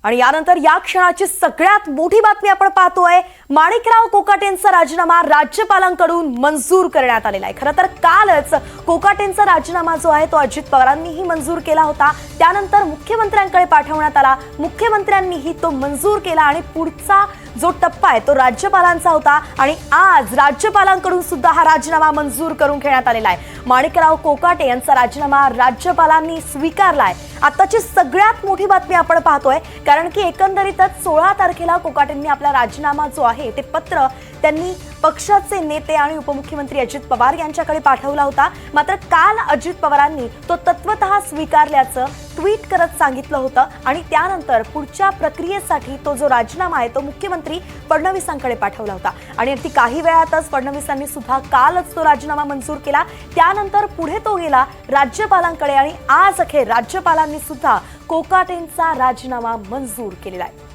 आणि यानंतर या क्षणाची सगळ्यात मोठी बातमी आपण पाहतोय। माणिकराव कोकाटेंचा राजीनामा राज्यपालांकडून मंजूर करण्यात आलेला आहे। खरं तर कालच कोकाटेंचा राजीनामा जो आहे तो अजित पवारांनीही मंजूर केला होता। त्यानंतर मुख्यमंत्र्यांकडे पाठवण्यात आला, मुख्यमंत्र्यांनीही तो मंजूर केला आणि पुढचा जो टप्पा आहे तो राज्यपालांचा होता आणि आज राज्यपालांकडून सुद्धा हा राजीनामा मंजूर करून घेण्यात आलेला आहे। माणिकराव कोकाटे यांचा राजीनामा राज्यपालांनी स्वीकारलाय। आताची सगळ्यात मोठी बातमी आपण पाहतोय, कारण की एकंदरीतच 16 तारखेला कोकाटेंनी आपला राजीनामा जो आहे ते पत्र त्यांनी पक्षाचे नेते आणि उपमुख्यमंत्री अजित पवार यांच्याकडे पाठवला होता। मात्र काल अजित पवारांनी तो तत्वतः स्वीकारल्याचं ट्विट करत सांगितलं होतं आणि त्यानंतर पुढच्या प्रक्रियेसाठी तो जो राजीनामा आहे तो मुख्यमंत्री फडणवीसांकडे पाठवला होता आणि अगदी काही वेळातच फडणवीसांनी सुद्धा कालच तो राजीनामा मंजूर केला। त्यानंतर पुढे तो गेला राज्यपालांकडे आणि आज अखेर राज्यपालांनी सुद्धा कोकाटेंचा राजीनामा मंजूर केलेला आहे।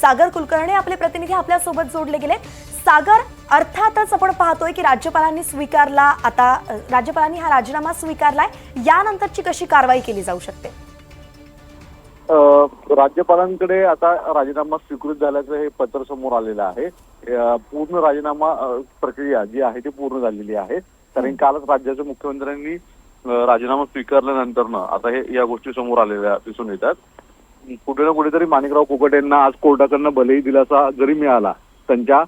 सागर कुलकर्णी आपले प्रतिनिधी आपल्या सोबत जोडले गेले। सागर, अर्थातच आपण पाहतोय की राज्यपालांनी स्वीकारला, आता राज्यपालांनी हा राजीनामा स्वीकारलाय, यानंतरची कशी कारवाई केली जाऊ शकते? राज्यपालांकडे आता राजीनामा स्वीकृत झाल्याचं हे पत्र समोर आलेलं आहे। पूर्ण राजीनामा प्रक्रिया जी आहे ती पूर्ण झालेली आहे, कारण कालच राज्याच्या मुख्यमंत्र्यांनी राजीनामा स्वीकारल्यानंतर आता हे या गोष्टी समोर आलेल्या दिसून येतात। कुठे ना कुठेतरी माणिकराव कोकाटे यांना आज कोर्टाकडनं भलेही दिलासा जरी मिळाला त्यांच्या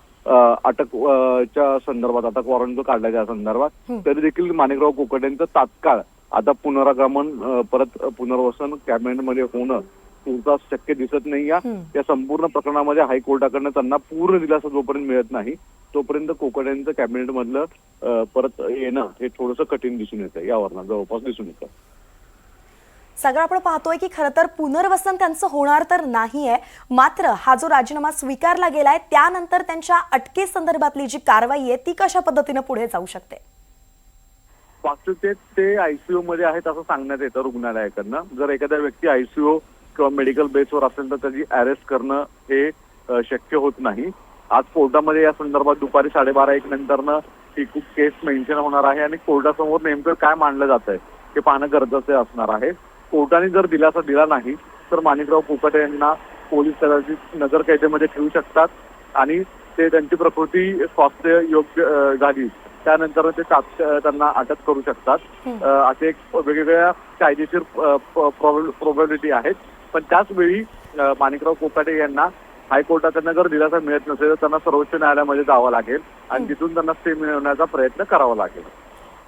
अटकच्या संदर्भात, अटक वॉरंट जो काढल्याच्या संदर्भात, तरी देखील माणिकराव कोकाटे यांचं तात्काळ आता पुनरागमन, परत पुनर्वसन कॅबिनेटमध्ये होणं तुर्तास शक्य दिसत नाही। या संपूर्ण प्रकरणामध्ये हायकोर्टाकडनं त्यांना पूर्ण दिलासा जोपर्यंत मिळत नाही तोपर्यंत कोकाटे यांचं कॅबिनेट मधलं परत येणं हे थोडंसं कठीण दिसून येतं, यावरनं जवळपास दिसून येतं। सगळं आपण पाहतोय की खरं तर पुनर्वसन त्यांचं होणार तर नाहीये, मात्र हा जो राजीनामा स्वीकारला गेलाय त्यानंतर त्यांच्या अटकेसंदर्भातली जी कारवाई आहे ती कशा पद्धतीने पुढे जाऊ शकते? वास्तविकतेत ते आयसीयू मध्ये आहेत असं सांगण्यात येतं रुग्णालयाकडनं। जर एखाद्या व्यक्ती आयसीयू किंवा मेडिकल बेसवर असेल तर त्याची अरेस्ट करणं हे शक्य होत नाही। आज कोर्टामध्ये या संदर्भात दुपारी 12:30-1 नंतरनं ही खूप केस मेन्शन होणार आहे आणि कोर्टासमोर नेमकं काय मांडलं जात आहे हे पाहणं गरजेचं असणार आहे। कोर्टाने जर दिलासा दिला नाही तर माणिकराव कोकाटे यांना पोलीस कदाचित नजर कैदेमध्ये ठेवू शकतात आणि ते त्यांची प्रकृती स्वास्थ्य योग्य झाली त्यानंतर ते त्यांना अटक करू शकतात। असे एक वेगवेगळ्या कायदेशीर प्रोबॅबिलिटी आहेत, पण त्याच वेळी माणिकराव कोकाटे यांना हायकोर्टाकडनं जर दिलासा मिळत नसेल तर त्यांना सर्वोच्च न्यायालयामध्ये जावं लागेल आणि तिथून त्यांना स्टे मिळवण्याचा प्रयत्न करावा लागेल।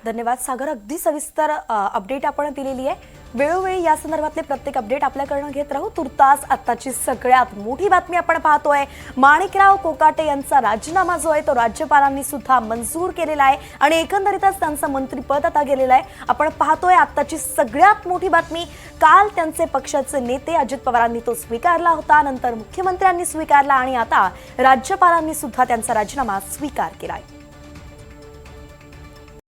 धन्यवाद सागर, अगदी सविस्तर अपडेट आपण दिलेली आहे। वेळोवेळी या संदर्भातले प्रत्येक अपडेट आपल्याकडून घेत राहू। तुर्तास आताची सगळ्यात मोठी बातमी आपण पाहतोय, माणिकराव कोकाटे यांचा राजीनामा जो आहे तो राज्यपालांनी सुद्धा मंजूर केलेला आहे आणि एकंदरीतच त्यांचं मंत्रिपद आता गेलेलं आहे। आपण पाहतोय आताची सगळ्यात मोठी बातमी, काल त्यांचे पक्षाचे नेते अजित पवारांनी तो स्वीकारला होता, नंतर मुख्यमंत्र्यांनी स्वीकारला आणि आता राज्यपालांनी सुद्धा त्यांचा राजीनामा स्वीकार केलाय।